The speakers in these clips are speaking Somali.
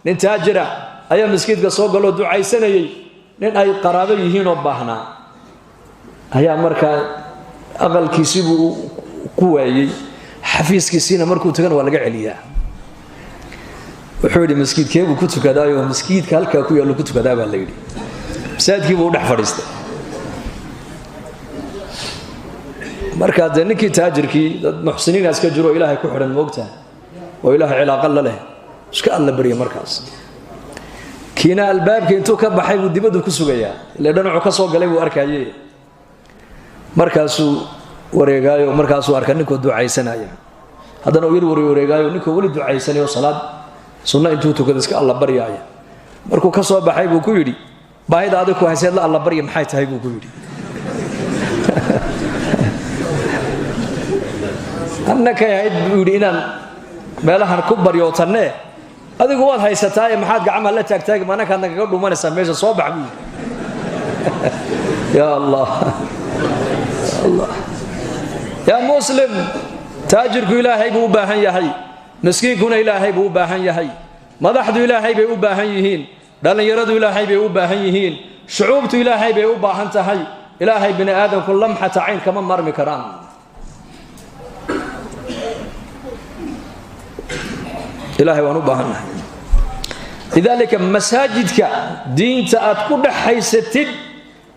nin taajira ayaa masjidka soo galo ducaysanayay nin ay qaraabo yihiin oo baahnaa ayaa markaa aqalkiisii buu ku waayay xafiiskiisina markuu tagana waa laga celiyaa wuxuu yidhi masjidkee buu ku tukadaayo masjidka halkaa ku yaalo ku tukadaa baa la yidhi masaajidkii buu dhex fadhiistay markaa dee ninkii taajirkii dad muxsiniin iska jiro ilaahay ku xidhan moogtaa oo ilaahay cilaaqa la leh iska alla barya markaas kiina albaabka intuu ka baxay buu dibaddu ku sugayaa ilaa dhanacu ka soo galay buu arkayay markaasuu wareegaayo markaasuu arka ninkoo ducaysanaya haddana uu yar wareegaayo ninkoo weli ducaysanayo salaad sunna intuu tukada iska alla baryaaya markuu ka soo baxay buu ku yidhi baahida adig ku hayseed la alla barya maxay tahay buu ku yidhi annaka yahayd buu yidhi inaan meelahan ku baryootanne adigu waad haysataaye maxaad gacmaha la taagtaagi manakaad nagaga dhumanaysaa meesha soo bax buu ya allah ya muslim taajirku ilaahay buu u baahan yahay miskiinkuna ilaahay buu u baahan yahay madaxdu ilaahay bay u baahan yihiin dhallinyaradu ilaahay bay u baahan yihiin shucuubtu ilaahay bay u baahan tahay ilaahay bini aadamku lamxata cayn kama marmi karaan ilaahay waan u baahannahay lidaalika masaajidka diinta aad ku dhaxaysatid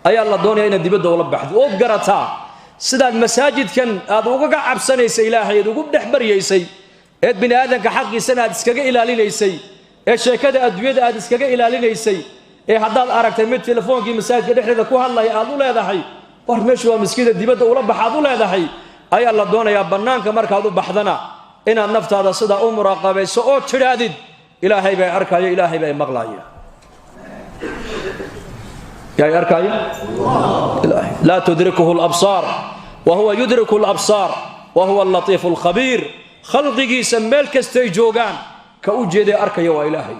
ayaa la doonaya inaad dibadda ula baxdo ood garataa sidaad masaajidkan aad ugaga cabsanaysay ilaahay aad ugu dhex baryaysay eed bini aadamka xaqiisana aad iskaga ilaalinaysay ee sheekada adduunyada aad iskaga ilaalinaysay ee haddaad aragtay mid telefoonkii masaajidka dhexdeeda ku hadlaya aad u leedahay war meeshu waa maskiida dibadda ula baxaad u leedahay ayaa la doonayaa bannaanka markaad u baxdana inaad naftaada sidaa u muraaqabayso oo tidhaadid ilaahay bay arkaayo ilaahay bay maqlaaya yaa arkaayo ilaahay laa tudrikuhu al-absaar wa huwa yudriku al-absaar wa huwa al-latiifu al-khabiir khalqigiisa meel kastay joogaan ka u jeeday arkaya waa ilaahay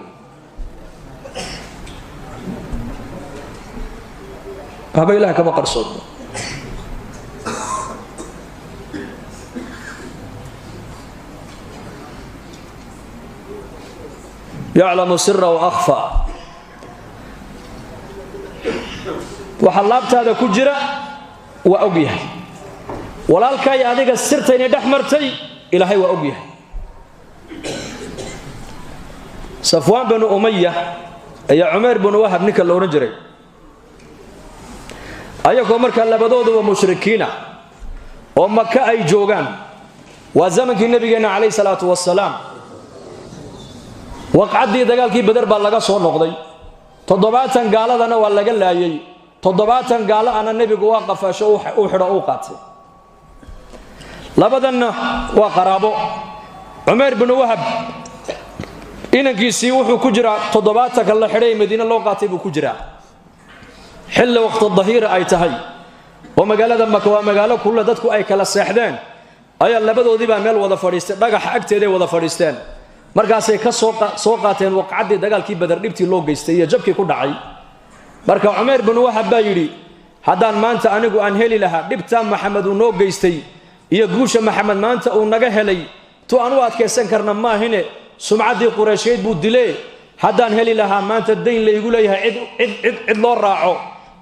haba ilaahay kama qarsoodo يعلم سر وأخفى وحلابت هذا كجرة وأبيه ولا الكاي هذيك السرتين دحمرتي إلهي وأبيه صفوان بن أمية أي عمر بن وهب نكال لو نجري أيكم عمر كان لبدود ومشركين ومكة أي جوغان وزمن النبي عليه الصلاة والسلام waqcadii dagaalkii badar baa laga soo noqday 7 gaaladana waa laga laayay 7 gaalo ana nabigu waa qafasho u xidho u qaatay labadanna waa qaraabo Umar ibn Wahab inankiisii wuxuu ku jiraa 7 kala xidhay Madiina loo qaatay buu ku jiraa xilli waqti dhahira ay tahay oo magaalada Makka waa magaalo kullu dadku ay kala seexdeen ayaa labadoodii baa meel wada fadhiistay dhagax agteeda wada fadhiisteen markaasay ka soo qaateen waqcadii dagaalkii badar dhibtii loo geystay iyo jabkii ku dhacay marka Umar ibn Wahab baa yiri haddaan maanta anigu aan heli lahaa dhibta Maxamed uu noo geystay iyo guusha Maxamed maanta uu naga helay to aan u adkeysan karna ma ahine sumcadii Quraysheed buu dilay haddaan heli lahaa maanta dayn la igu leeyahay cid loo raaco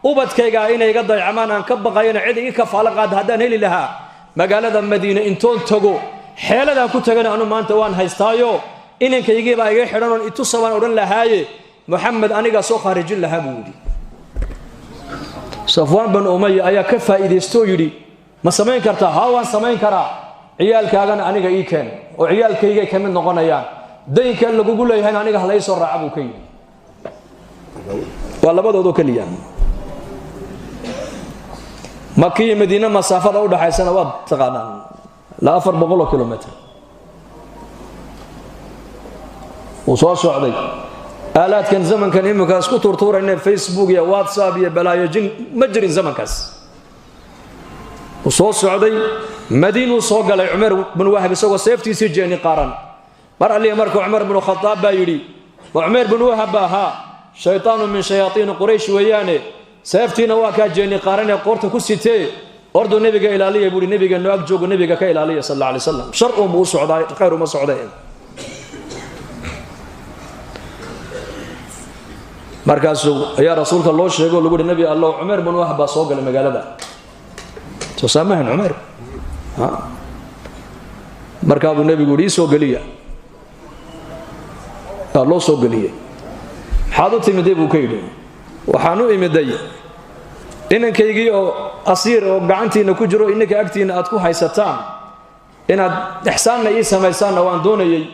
ubadkayga inay iga dayacmaan aan ka baqayna cid iga kafaala qaad haddaan heli lahaa magaalada Madiina intoon tago xeelada ku tagana anu maanta waan haystaayo inankaygiiba iga xidhan oo itu saban oran lahaaye Muhammad aniga soo khaarijin lahaa buu yiri Safwan bin Umayya ayaa ka faa'iideysto yiri ma samayn kartaa haa waan samayn karaa ciyaalkaagana aniga ii keen oo ciyaalkayga ka mid noqonayaan daynka lagu leeyahay aniga halay soo raaca buu ka yiri waa labadoodo kaliya Makka iyo Madiina masaafada u dhaxaysana waa taqaanaan la 400 kilometer وصار سعودي آلات كان زمن كان إمكاس كتور تورا إن فيسبوك يا واتساب يا بلايا جن مجري زمن كاس وصار سعودي مدينة وصاق على عمر بن وهب سوى سيفتي سجاني قارن مرة اللي أمرك عمر بن الخطاب بايري وعمر بن وهب باها شيطان من شياطين قريش وياني سيفتي نواكا جاني قارن قرت كسيتي أردو نبيك إلى علي يقول نبيك نواك جوج نبيك كإلى علي صلى الله عليه وسلم شرق مو سعودي خير ما سعودي markaasuu ayaa rasuulka loo sheego lagu yiri nabi allah Umar bin Wahba soo galay magaalada soo saamahan Umar markaa buu nabigu yiri soo galiya loo soo galiyay xaadu timiday buu ka yiri waxaan u imiday inankaygii oo asiir oo gacantiina ku jiro inaka agtiina aad ku haysataan inaad ihsaanna ii sameeysan waan doonayay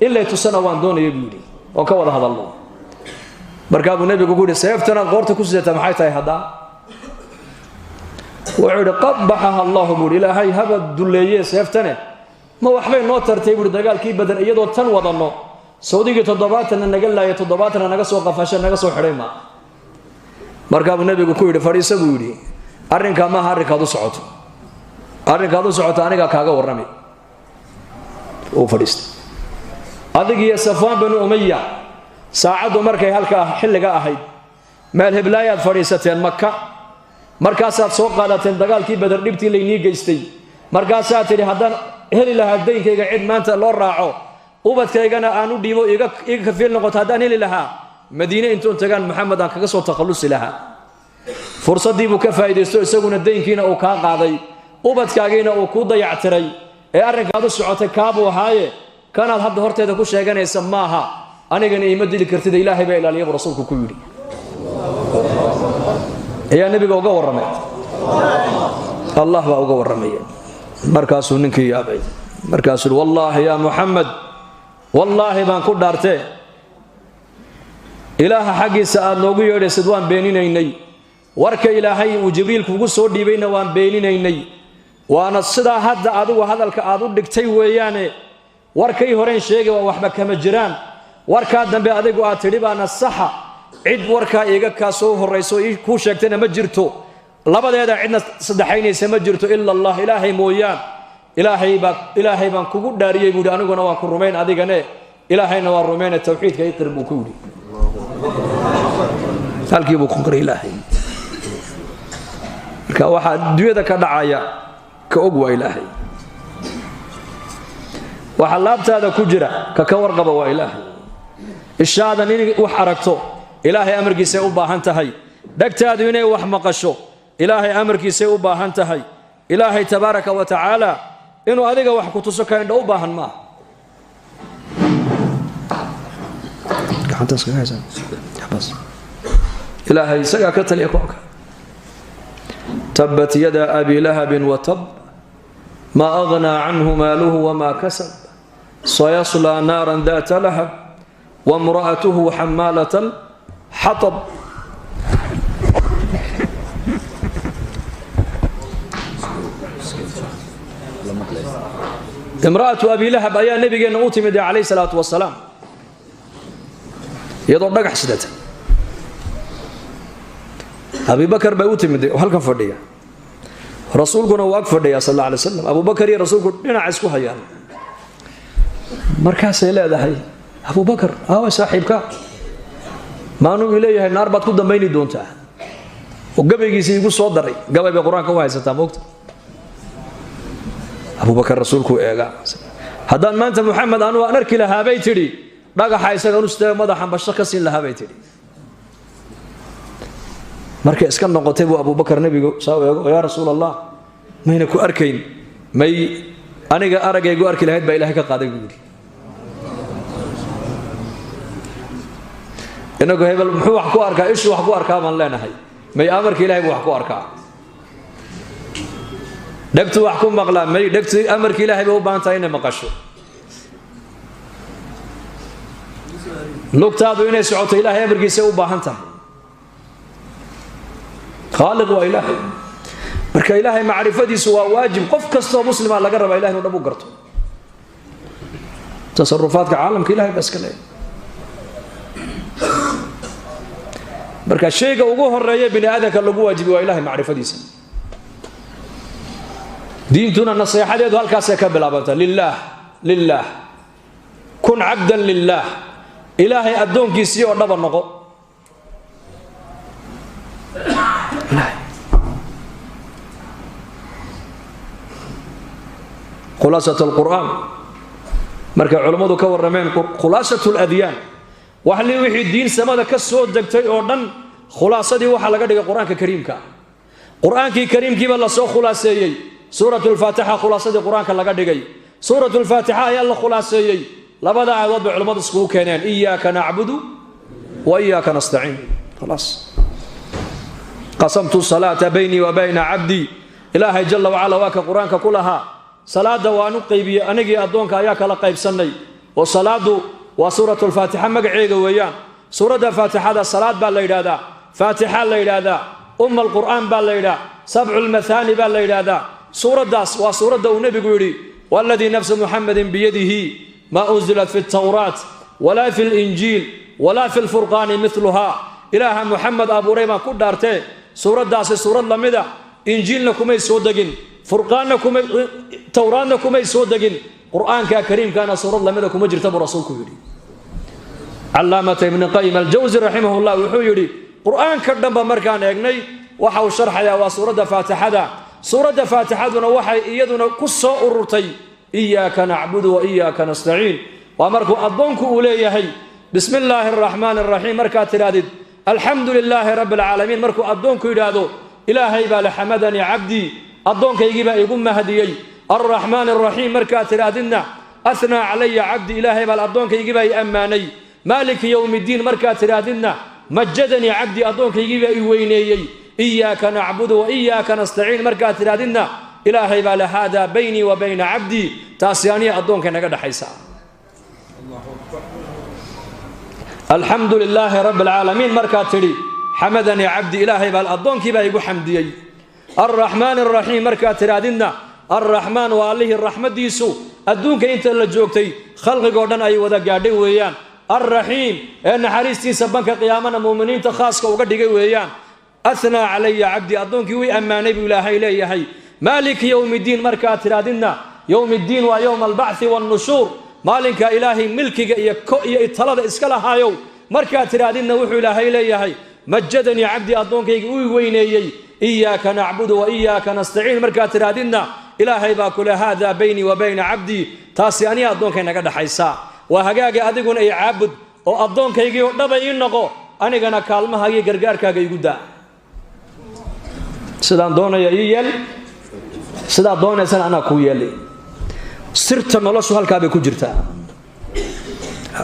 ilaa tusana waan doonayay buu yiri oo ka wada hadalno markaa buu nabigu ku yiri seeftana qoorta ku sideeta maxay tahay hada wuxuu qabbaha allah buu ilaahay haba duleeyay seeftana ma waxbay noo tartay buu dagaalkii badan iyadoo tan wadano Saudi 7 naga laayay 7 naga soo qafashay naga soo xidhay ma markaa buu nabigu ku yiri fariisa buu yiri arrinka ma harikaadu socoto aniga kaaga warramay oo fadhiistay adiga Safwan bin Umayya saacadu markay halka xilliga ahayd meel heblaayad fadhiisateen Makka markaasaad soo qaadateen dagaalkii badar dhibtii leeyni geystay markaasaad tiri hadan heli lahaa daynkayga cid maanta loo raaco ubadkaygana aanu dhiibo iga kafiil noqoto hadan heli lahaa Madiina intuu tagaan Muhammad aan kaga soo takhalusi lahaa fursadii buu ka faa'iideysto isaguna daynkiina uu ka qaaday ubadkaagiina uu ku dayactiray ee arrinkaadu socotay kaabo haaye kanaad hadda horteeda ku sheeganaysa maaha anigana ima dili kartid ilaahay baa ilaaliyo rasuulku ku yiri ayaa nabiga uga warramay allah baa uga warramay markaasuu ninkii yaabay markaasuu wallahi ya Muhammad wallahi baan ku dhaartay ilaaha xaqiisa aad noogu yeedhaysid waan beeninaynay warka ilaahay uu jibriil kugu soo dhiibayna waan beeninaynay waana sida hadda adigu hadalka aad u dhigtay weeyaane warkay horeen sheegay waa waxba kama jiraan warka dambe adigu aad tidhi baana saxa cid warka iga ka soo horeyso ku sheegtayna ma jirto labadeeda cidna saddexaynaysa ma jirto illa allah ilaahay mooyaan ilaahay baan kugu dhaariyay buu aniguna waan ku rumayn adigane ilaahayna waa rumayn tawxiidka ay qirbu ku yiri halkii buu ku qiray ilaahay marka waxa dunyada ka dhacaya ka og waa ilaahay waxa laabtaada ku jira ka warqaba waa ilaahay ishaada in wax aragto ilaahay amarkiisa u baahan tahay dhagtaadu inay wax maqasho ilaahay amarkiisa u baahan tahay ilaahay tabaaraka wa taala inuu adiga wax ku tuso ka indho u baahan ma gacantaas ka haysan bas ilaahay isaga ka taliya koonka tabbat yada abi lahab wa tab ma aghna anhu maluhu wa ma kasab sayasla naran dhata lahab wa imra'atuhu hammalatal hatab امرأة أبي لهب أيها النبي نوتمد عليه الصلاة والسلام يضرب دغح سدته أبي بكر بيوتمد وهل كان فديا رسولنا واقف فديا صلى الله عليه وسلم أبو بكر يا رسولك دنا عسكو هيان مركز إلى هاي أبو بكر صاحبك ما نو إليه النار بتكون دميني دونته وقبل يجي صدري قبل بقرآن كوايس تاموت أبو بكر رسولك إيجا هذا ما أنت محمد أنا وأنرك لها بيتري رجع حيسك نستوى مدحا بشخص لها بيتري مركز كان نقطه أبو بكر نبي يا رسول الله ما هناك أركين ما أنا أرجع يقول أركي لهيد بإلهك قادر يقولي إنه هذا محو حكو أركا إيش وحكو أركا من لنا هاي ما يأمر كله وحكو أركا دكتو أحكم مغلا ما دكتو أمر كله هو بانتاين مقاشو نقطة دوينة سعوت إله أمر كيسو بانتا خالق وإله مركا إله معرفتي سوى واجب قف كسو مسلم على قرب إله ونبو قرطو تصرفاتك عالم كله بس كله marka sheega ugu horeeya bini aadamka lagu waajibi waa ilaahay macrifadiisa diintuna nasiixadeedu halkaas ka bilaabanta lillah kun abdan lillah ilaahay adoonkiisii oo dhaba noqo khulasatul qur'an marka culimadu ka warameen khulasatul adyan وحلي وحي الدين سماده كسو دغتay oo dhan khulaasadii waxa laga dhigay quraanka kariimka quraankii kariimkii baa la soo khulaaseeyay suuratul faatiha khulaasadii quraanka laga dhigay suuratul faatiha ayaa la khulaaseeyay labada aayadood bay culimadu isku keeneen iyyaka na'budu wa iyyaka nasta'in خلاص قسمت الصلاه بيني وبين عبدي ilaahay jalla wa ala waa ka quraanka kulaha salaada waanu qaybiye anigi adoonka ayaa kala qaybsanay oo salaadu waa suuratul faatiha magaceega weeyaan suurada faatihada salaad baa la yiraahdaa faatiha la yiraahdaa quraan baa la yiraahdaa sab'ul mathani baa la yiraahdaa suuradaas waa suurada uu nabigu yiri walladhi nafsu muhammadin biyadihi ma unzilat fi at-tawrat wala fi al-injil wala fi al-furqan mithluha ilaha muhammad abu rayma ku dhaartay suuradaas suurad lamida injilna kumay soo dagin furqaanna kumay tawraanna kumay soo dagin quraanka kariimkana suurad lamida kuma jirta rasuulku yiri allaamata ibn qayyim al-jawzi rahimahullah wuxuu yiri quraanka dhanba markaan eegnay waxa uu sharxayaa waa suurada faatihaduna waxay iyaduna ku soo ururtay iyyaka na'budu wa iyyaka nasta'in wa markuu adoonku uu leeyahay bismillaahir rahmaanir rahiim marka tiraadid alxamdulillaahi rabbil aalamiin markuu adoonku yiraahdo ilaahay baa la xamadani abdi adoonkaygi baa igu mahdiyay arrahmaanir rahiim marka tiraadidna athna alayya abdi ilaahay baa adoonkaygi baa amaanay maaliki yawmiddin marka tiraadidna majadani abdi adoonkaygi baa i weyneeyay iyyaka na'budu wa iyyaka nasta'in marka tiraadidna ilaahay baa la hada bayni wa bayna abdi taasiyani adoonka naga dhaxaysa alhamdulillaahi rabbil aalamiin marka tiri حمدني عبدي إلهي بالأضونكي بايقو حمديي الرحمن الرحيم مركا ترادنا الرحمن والله الرحمة ديسو أدونك إنت اللي جوكتي خلق قردن أي وذا قاعدين ويان الرحيم إن حريستي سبنك قيامنا مؤمنين تخاصك وقدقي ويان أثنى علي عبدي أدونكي ويأماني بإلهي إليهي مالك يوم الدين مركا ترادنا يوم الدين ويوم البعث والنشور مالك إلهي ملكي يطلد إسكالها يوم مركا ترادنا وحو إلهي إليهي مجدني عبدي أدونكي وينيي إياك نعبد وإياك نستعين مركا ترادنا إلهي باكل هذا بيني وبين عبدي تاسياني أدونكي نقد حيسا وهقاقي أدقون أي عبد وأدونكي نبا إنقو أنا قنا كالمها هي قرقاركا يقودا سيدان دونا ييل سيدان دونا سن أنا كويلي سرت نلسو هالكابي كجرتا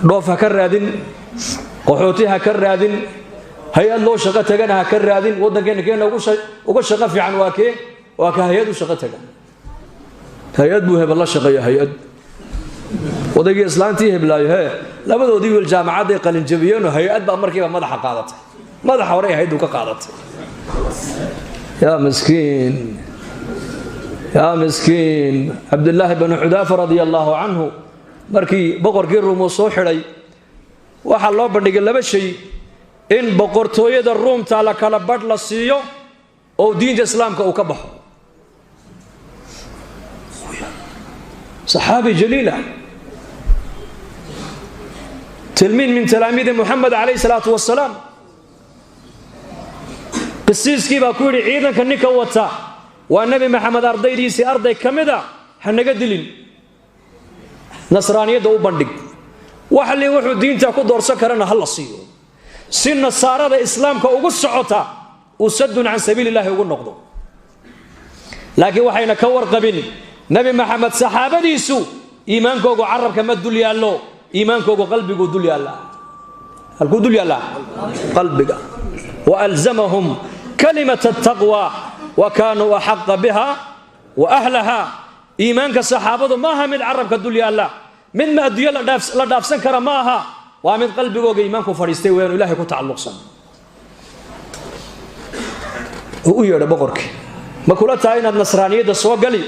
دوفها كرادين قحوتيها كرادين هيئة لو شقة تجنا هكرادين ودنا كنا وقول شقة في عنواكه وكهيئة وشقة تجنا هيئة بوه بالله شقة هيئة ودقي إسلامتي بلا هي لا بدو دي الجامعات قلنا جبيان وهيئة بأمر كيف ماذا حقادت ماذا حوري هيدو كقادت يا مسكين يا مسكين عبد الله بن حذافة رضي الله عنه مركي بقر كيرو مصوحري وحلو بندق لبشي إن بقرتوية الروم تعالى كلا بدل السيو أو دين الإسلام كأوكبه صحابي جليلة تلميذ من تلاميذ محمد عليه الصلاة والسلام قسيس كيف أقول عيدا كنك وطا والنبي محمد أرضي ريسي أرضي كمدا حنقدلين نصرانية دو بندق وحلي وحو دين تاكو دور سكرنا هلا السيو سن الصارة الإسلام كأوجس عطا وسد عن سبيل الله يقول نقضه لكن وحين كور قبل نبي محمد صحابة يسوع إيمانك وجو عرب كما تدل يا الله إيمانك وجو قلبك ودل يا الله هل قدل يا الله قلبك وألزمهم كلمة التقوى وكانوا أحق بها وأهلها إيمانك الصحابة ما هم العرب كدل يا الله من ما أدي لا دافسن كرماها ومن قلبك وجو إيمانك فريستي وين إلهي كتعلق صن هو يا بقرك ما كلها تعين النصرانية ده سوا قلي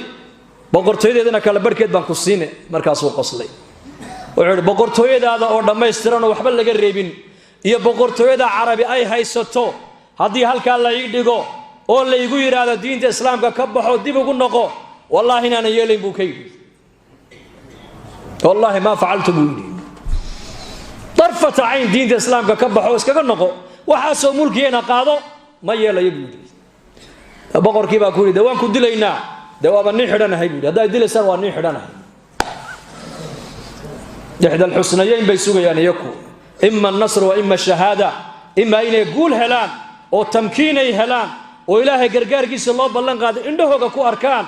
بقرتويد هذا نكال بركة بنكسينه مركز وقصلي وعند بقرتويد هذا أورد ما يسترنا وحبل لجربين يا بقرتويد عربي أي هاي ستو هذه هالكلا يدقو أول يقول هذا دين الإسلام ككبه ودي بقول نقو والله أنا يلي بوكي والله ما فعلت بودي طرفة عين دين الإسلام ككبه واسكت نقو وحاسو ملكي أنا قاضو ما يلا يبودي بقر كيف أقول دوام كنت لينا دوام النحرنا هاي هذا يدل سر والنحرنا إحدى الحسنيين بيسوق يعني يكو ima annasr wa ima shahaada ima inay guul helaan oo tamkiinay helaan oo ilaahay gargaarkiisa loo ballan qaaday indhahooga ku arkaan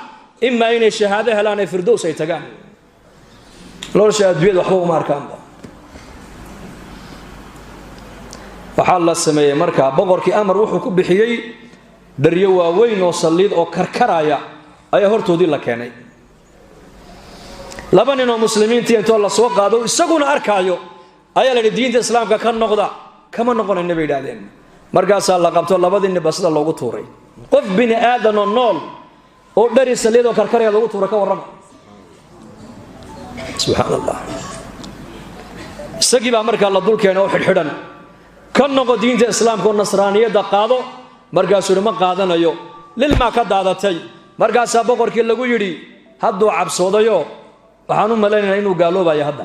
ima inay shahaado helaan ee firdows ay tagaan nolosha adduunyada waxba uma arkaanba waxaa la sameeyey markaa boqorkii amar wuxuu ku bixiyey dharyo waaweyn oo saliid oo karkaraya ayaa hortoodii la keenay laba nin oo muslimiintii intoo la soo qaado isaguna arkaayo ayaa la yidhi diinta islaamka ka noqda kama noqonayna bay yidhaahdeen markaasaa la qabto labadii ninba sida loogu tuuray qof bini aadan oo nool oo dhari saliid oo karkaraya loogu tuuray ka warrama subxaan allah isagii baa markaa la dul keenay oo xidhxidhan ka noqo diinta islaamka oo nasraaniyadda qaado markaasuu yidhi ma qaadanayo lilmaa ka daadatay markaasaa boqorkii lagu yidhi hadduu cabsoodayo waxaan u malaynaynaa inuu gaaloobayo hadda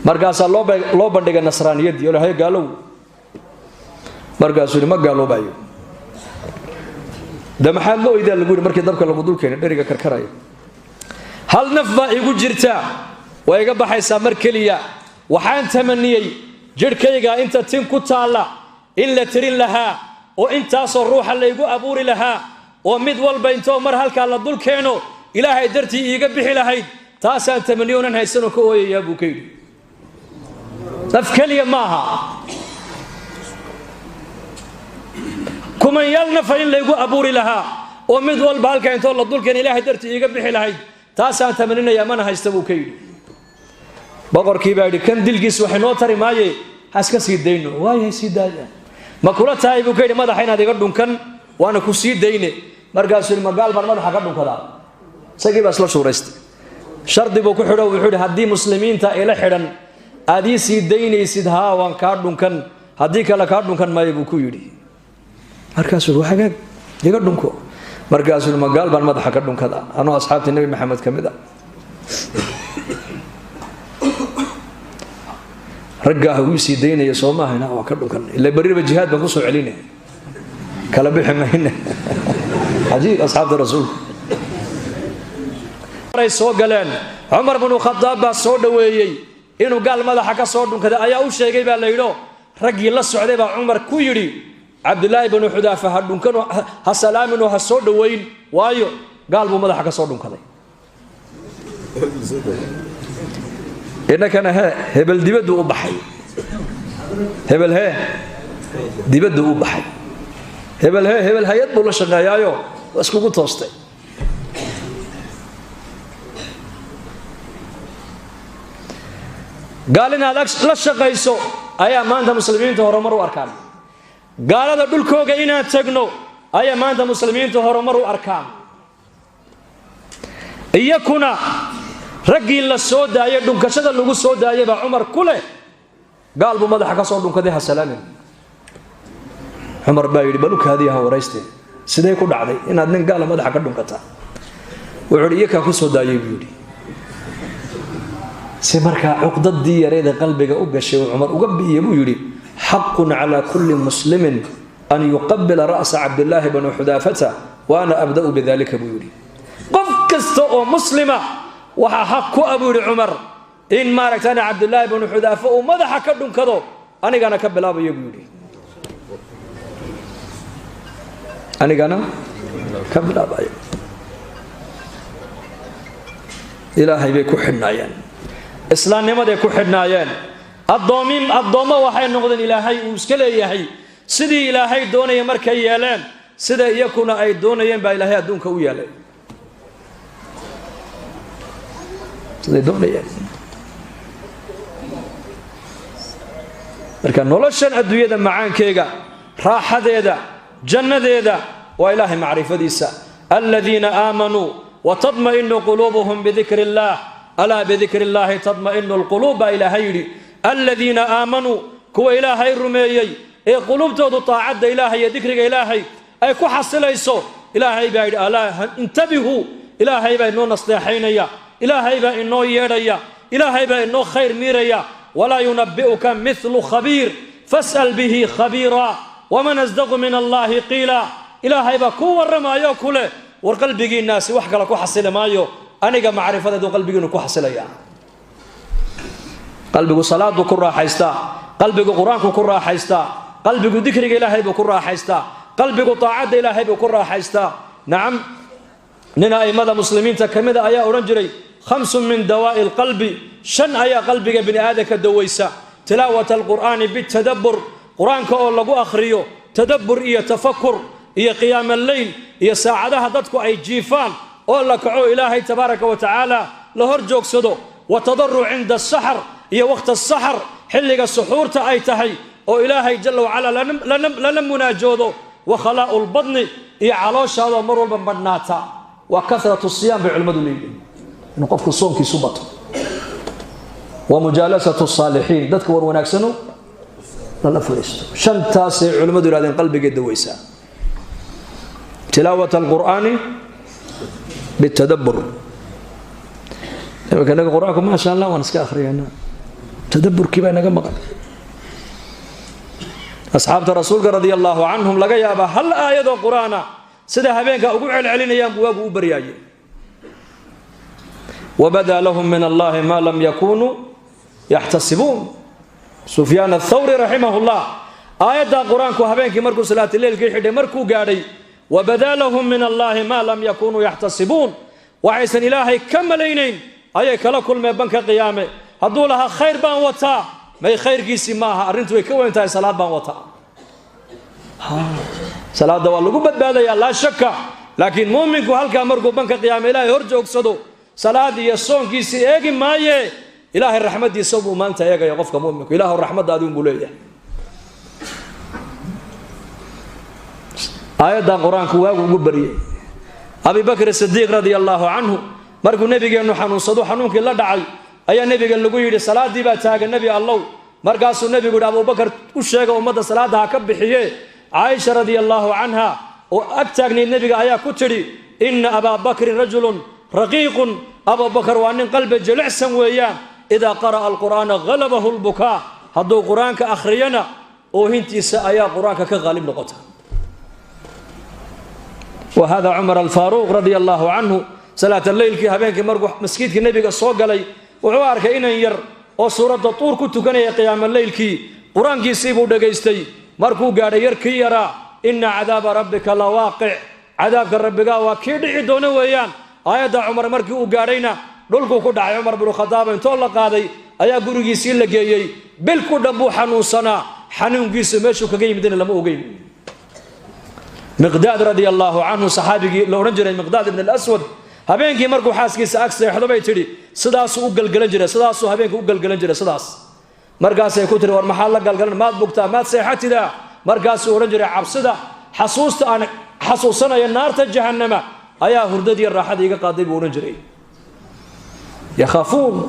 markaasaa loo bandhigay nasraaniyaddii oo lahay gaalow markaasuu yidhi ma gaaloobayo de maxaad la oydaa lagu yidhi markii dabka lagu dul keenay dheriga karkaraya hal naf baa igu jirta waa iga baxaysaa mar keliya waxaan tamaniyey jidhkayga inta tin ku taalla in la tirin lahaa oo intaasoo ruuxa laygu abuuri lahaa oo mid walba intoo mar halkaa la dul keeno ilaahay dartii iiga bixi lahayd taasaan tamaniyo onan haysanoo ka ooyayaa buu ka yidhi naf keliya maaha kumanyaal nafa in laygu abuuri lahaa oo mid walba halkaa intoo la dul keeno ilaahay dartii iiga bixi lahayd taasaan tamaninayaa mana haysta buu ka yidhi boqorkii baa yidhi kan dilgiis wax inoo tari maaye haska sii dayno waayahay sii daaya ma kula tahay buu ka yidhi madaxa inaad iga dhunkan waana ku sii dayne markaasuu yidhi magaal baan madaxa ka dhunkadaa isagii baa isla shuuraystay shardi buu ku xidho wuxuu yidhi haddii muslimiinta ila xidhan aad ii sii daynaysid haa waan kaa dhunkan haddii kale kaa dhunkan maayo buu ku yidhi markaasuu yidhi hagaag iga dhunko markaasuu yidhi magaal baan madaxa ka dhunkadaa anoo asxaabtii nebi maxamed ka mid ah raggaa uu sii daynaya soo maahayna waa ka dhunkan ila bariba jihaad baan ku soo celinay kala bixi mayna ajiib asxaabta rasuulka ay soo galeen Umar ibn Khattab baa soo dhaweeyay inuu gaal madaxa ka soo dhunkaday ayaa u sheegay baa la yidho raggii la socday baa Umar ku yidhi Abdullah ibn Hudaafa ha dhunkan ha salaamino ha soo dhaweyn waayo gaal buu madaxa ka soo dhunkaday إنك هبل دبده وبحي هبل هي دبده وبحي هبل هي يطبل شغايايو واسكو توستي قال لنا لا شقيسو ايا ما انت مسلمين هرمروا اركان قال هذا دلكوغا انا تغنو ايا ما انت مسلمين هرمروا اركان ايكنا raggii la soo daayay dhunkashada lagu soo daayay baa Umar kule gaal buu madaxa ka soo dhunkaday hasalaamin Umar baa yiri balukaadii ha wareystay sidee ku dhacday inaad nin gaal madaxa ka dhunkata wuxuu iyaka ku soo daayay buu yiri si marka uqdadii yareeda qalbiga u gashay Umar uga biyay buu yiri haqqun ala kulli muslimin an yuqabbila ra's Abdullah ibn Hudafata wa ana abda'u bidhalika buu yiri qof kasta oo muslima waxa xaq ku abuuri Umar in maaragtana Abdullah ibn Hudaafa oo madaxa ka dhunkado anigana ka bilaabayo buu yiri anigana ka bilaabayo ilaahay bay ku xidhnaayeen islaamnimaday ku xidhnaayeen addoommo waxay noqdeen ilaahay uu iska leeyahay sidii ilaahay doonayay markay yeeleen sida iyakuna ay doonayeen baa ilaahay adduunka u yeelay marka noloshan adduunyada macaankeyga raaxadeeda jannadeeda waa ilaahay macrifadiisa alladina aamanuu watadma'innu quluubuhum bidikri illaah alaa bidikri illaahi tadma'innu alquluub baa ilaahay yidhi alladina aamanuu kuwa ilaahay rumeeyey ee quluubtoodu taacadda ilaahay iyo dikriga ilaahay ay ku xasilayso ilaahay baa yidhi alaa intabihuu ilaahay baa inoo nasteexaynaya إلهي با إنه يريا إلهي با إنه خير ميريا ولا ينبئك مثل خبير فاسأل به خبيرا ومن أصدق من الله قيلا إلهي با كور ما يأكله وقلبي الناس وحق لك وحصل ما يو أنا معرفة دو قلبي إنه كحصل يا qalbigu salaadu ku raaxaysta qalbigu quraanku ku raaxaysta qalbigu dhikriga ilaahay buu ku raaxaysta qalbigu taacada ilaahay buu ku raaxaysta nacam nina aymada muslimiinta kamida ayaa oran jiray خمس من دواء القلب شن أيا قلبك بن آدم كدويسا تلاوة القرآن بالتدبر قرآن كأول لغو أخريو تدبر إيا تفكر إيا قيام الليل إيا ساعدها ضدك أي جيفان أول لك عو إلهي تبارك وتعالى لهرجوك صدو وتضرع عند السحر إيا وقت السحر حلق السحور تأي تهي أو إلهي جل وعلا لنم مناجودو وخلاء البطن إيا علوش هذا مرور بمبناتا وكثرة الصيام بعلمد الليل نقفك الصوم كي سبط ومجالسة الصالحين ذاتك وروناكسنو لا فريست شنتا سي علماء دولادين قلبك الدويسا تلاوة القرآن بالتدبر لما كان القرآن ما شاء الله ونسك آخرين تدبر كيف أنا قمق أصحاب الرسول رضي الله عنهم لقى يابا هل آيات القرآن سيدها بينك أقول علينا يا أبو برياي وبدا لهم من الله ما لم يكونوا يحتسبون سفيان الثوري رحمه الله آيات القرآن كهبينك مركو صلاة الليل كي حدي مركو قاري وبدا لهم من الله ما لم يكونوا يحتسبون وعيسى إلهي كملينين أي كلا كل ما بنك قيامه هدو لها خير بان وطا ما خير قيسي ماها أرنتو يكوين تاي صلاة بان وطا صلاة دوال لقو بدادا لا شك لكن مؤمنكو هلكا مركو بنك قيامه إلهي هرجو اقصدو صلاة يسون كيسي ايجي مايه إلهي الرحمة دي صوبه ما انت ايجي يقفك مؤمنك إله الرحمة دادون بوليه آيات دا قرآن كواغ وقبريه أبي بكر الصديق رضي الله عنه مركو نبي قال نحن صدو حنونك الله دعي أي نبي قال لقو يدي صلاة دي باتاق النبي الله مركاسو النبي قال أبو بكر وشيغ ومدى صلاة دا كبحيه عائشة رضي الله عنها وأكتاقني النبي قال آيات كتري إن أبا بكر رجل رقيق أبو بكر وأن قلب جلع سويان إذا قرأ القرآن غلبه البكاء هدو قرآن كأخرينا وهنتي سآيا قرآن كغالب لغته وهذا عمر الفاروق رضي الله عنه صلاة الليل كي هبينك مرقو مسكيت كي نبي الصوق لي وعوارك إن ير وصورة الطور كنت كان قيام الليل كي قرآن كي سيبو دقيستي مركو قال يركي يرى إن عذاب ربك لواقع عذابك ربك وكيد عدون ويان آيات عمر مركي وقارينا دولكو كو دعي عمر بن الخطاب انتو الله قادي ايا غورغيسي لغيي بلكو دبو حنوسنا حنونغيس ميشو كغي مدينه لما اوغي مقداد رضي الله عنه صحابي لو رجل مقداد بن الاسود هبينكي مركو حاسكيس اكسي خدبay tiri sidaas uu galgalan jiray sidaas uu habeenku u galgalan jiray sidaas markaas ay ku tiri war maxaa la galgalan maad bugtaa maad seexatida markaas uu oran jiray cabsida xasuusta aan xasuusanayo naarta jahannama أيا هرددي الراحة يجا قاضي بونجري يخافون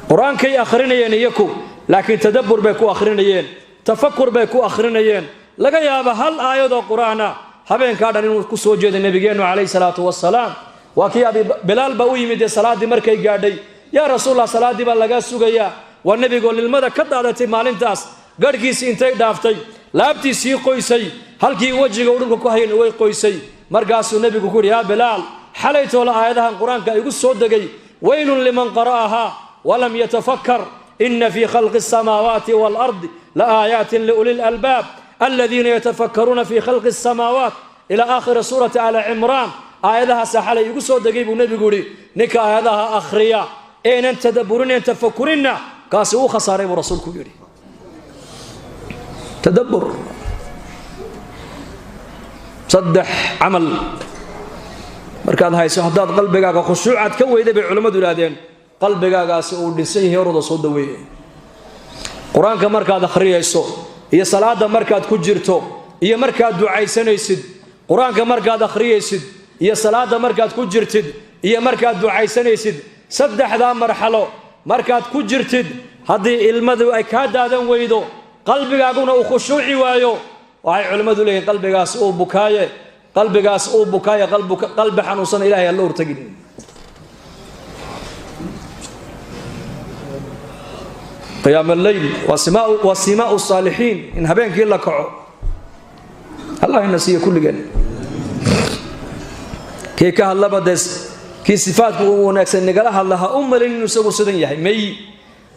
قرآن كي آخرين يكو لكن تدبر بيكو آخرين تفكر بيكو آخرين لقى يا بهال آيات القرآن هبين كادن كسو جد النبي عليه الصلاة والسلام وكي أبي بلال بوي مد صلاة دي مركي قاعدي يا رسول الله صلاة دي بلغا سوغيا والنبي يقول للمدى كدادتي مالين تاس قرقيس انتي دافتي لابتي سي قويسي هلكي وجهك ودنك كهين وي قويسي مرقاس النبي يقول يا بلال حليت ولا آياتها القرآن يقول صدقي ويل لمن قرأها ولم يتفكر إن في خلق السماوات والأرض لآيات لأولي الألباب الذين يتفكرون في خلق السماوات إلى آخر سورة آل عمران آياتها سحلي يقول صدقي النبي يقول نك آياتها أخريا إن أنت تدبرون أن تفكرين كاسو خساري ورسولك يقول تدبر صدح عمل مركاد هاي سهداد قلبك خشوعات كويده بعلماء دولادين قلبك سو دسيه يرد سو دوي قرانك مركاد اخرييسو هي صلاه مركاد كجيرتو هي مركاد دعايسنيسد قرانك مركاد اخرييسد هي صلاه مركاد كجيرتد هي مركاد دعايسنيسد صدح ذا مرحله مركاد كجيرتد هذه علمدو اي كادادن ويدو قلبكاغنا او خشوعي وايو وهي علماء لين قلبكاس او بكايه قلبكاس او بكايه قلب حنوسن الهي الله ورتقين قيام الليل وسماء الصالحين ان هبينك الا كعو الله ينسي كل جن كي كهلبدس كي صفات وناكسن نغلا الله لين سو سدن يحي مي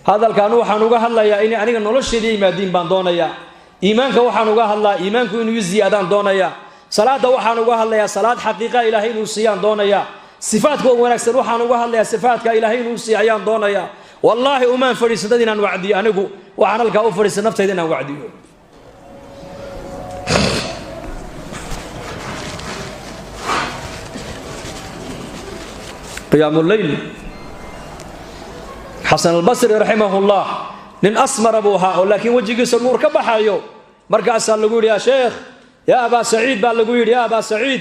hadalkan waxaan uga hadlayaa in aniga nolosheedii imaadiin baan doonayaa iimaanka waxaan uga hadlaa iimaanku inuu ziyaadaan doonayaa salaada waxaan uga hadlayaa salaad xaqiiqa ilaahay inuu siiyaan doonayaa sifaadka wanaagsan waxaan uga hadlayaa sifaadka ilaahay inuu siiyaan doonayaa wallahi umaan fariisadad inaan wacdiyo anigu waxaan halka u fariisan naftayda inaan wacdiyo qiyamul layl حسن البصري رحمه الله nin asmar buu ahaa laakiin wajigiisa nuur ka baxayo markaas lagu yiri ya sheekh ya aba saciid baa lagu yiri ya aba saciid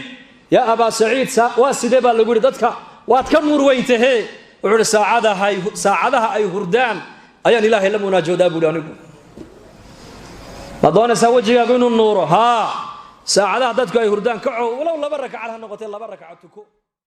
ya aba saciid waa sidee baa lagu yiri dadka waad ka nuur weyntahay wuxuu saacadaha ay hurdaan ayaan ilaahay la munaajoodaa buu anigu madoonaysa wajigaagu inuu nuuro ha saacadaha dadku ay hurdaan kaco walaw laba rakac ha noqotay laba rakac tuko